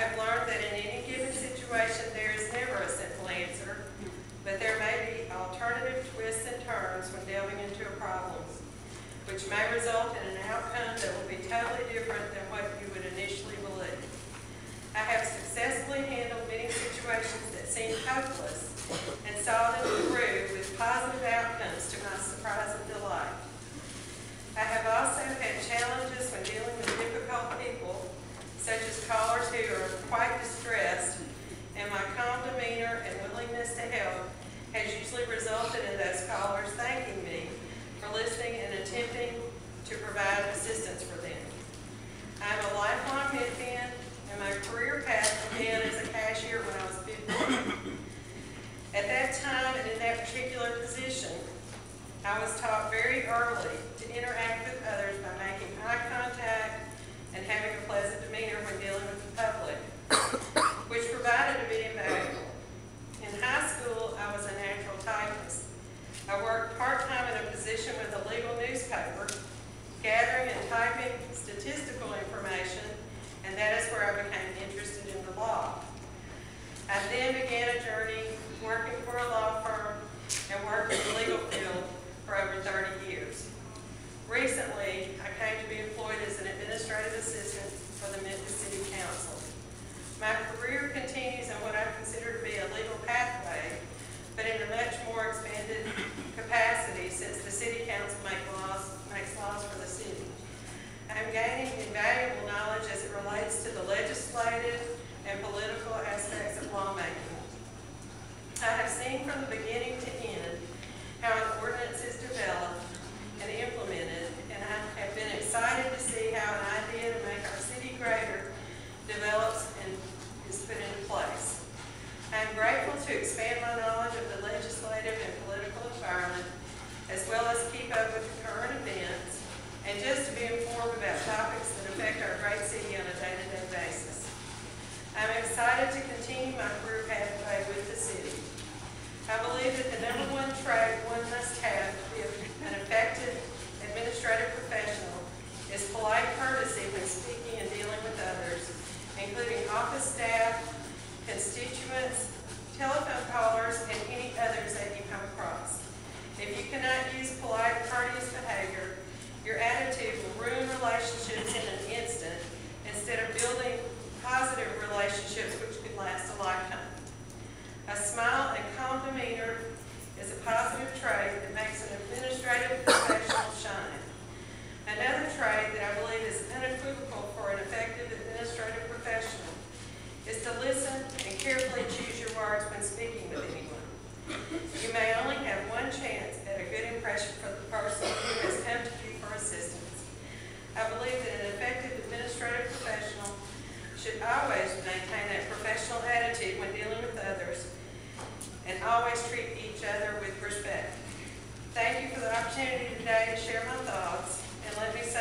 have learned that in any given situation there is never a simple answer, but there may be alternative twists and turns when delving into a problem, which may result in an outcome that will be totally different than what you would initially believe. I have successfully handled many situations that seemed hopeless and saw them through with positive outcomes to my surprise and delight. I have also had challenges when dealing with difficult people, such as callers who are quite distressed, and my calm demeanor and willingness to help has usually resulted in those callers thanking me for listening and attempting to provide assistance for them. I am a lifelong Mid-Fan, and my career path began as a cashier when I was 15. At that time and in that particular position, I was taught very early to interact with others by making eye contact and having a pleasant demeanor when dealing with the public, which provided to be invaluable. In high school, I was a natural typist. I worked part-time in a position with a legal newspaper, gathering and typing statistical information, and that is where I became interested in the law. I then began a journey working for a law firm and worked in the legal field for over 30 years. Recently, I came to be employed as an administrative assistant for the Memphis City Council. My career continues in what I consider to be a legal pathway, but in a much more expanded capacity since the City Council makes laws for the city. I'm gaining invaluable knowledge as it relates to the legislative and political aspects of lawmaking. I have seen from the beginning to end how an ordinance is developed and implemented, and I have been excited to see how an idea to make our city greater develops and is put into place. I am grateful to expand my knowledge of the legislative and political environment, as well as keep up with the current events, and just to be informed about topics that affect our great city on a day-to-day basis. I'm excited to continue my career pathway with the city. I believe that the number one trait one must have to be an effective administrative professional is polite courtesy when speaking and dealing with others, including office staff, constituents, telephone callers, and any others that you come across. If you cannot use polite, courteous behavior, your attitude will ruin relationships in an instant instead of building positive relationships which could last a lifetime. A smile and calm demeanor is a positive trait that makes an administrative professional shine. Another trait that I believe is unequivocal for an effective administrative professional is to listen and carefully choose your words when speaking with anyone. You may only have one chance at a good impression for the person who has come to you for assistance. I believe that an effective administrative professional should always maintain that professional attitude when dealing with others and always treat each other with respect. Thank you for the opportunity today to share my thoughts, and let me say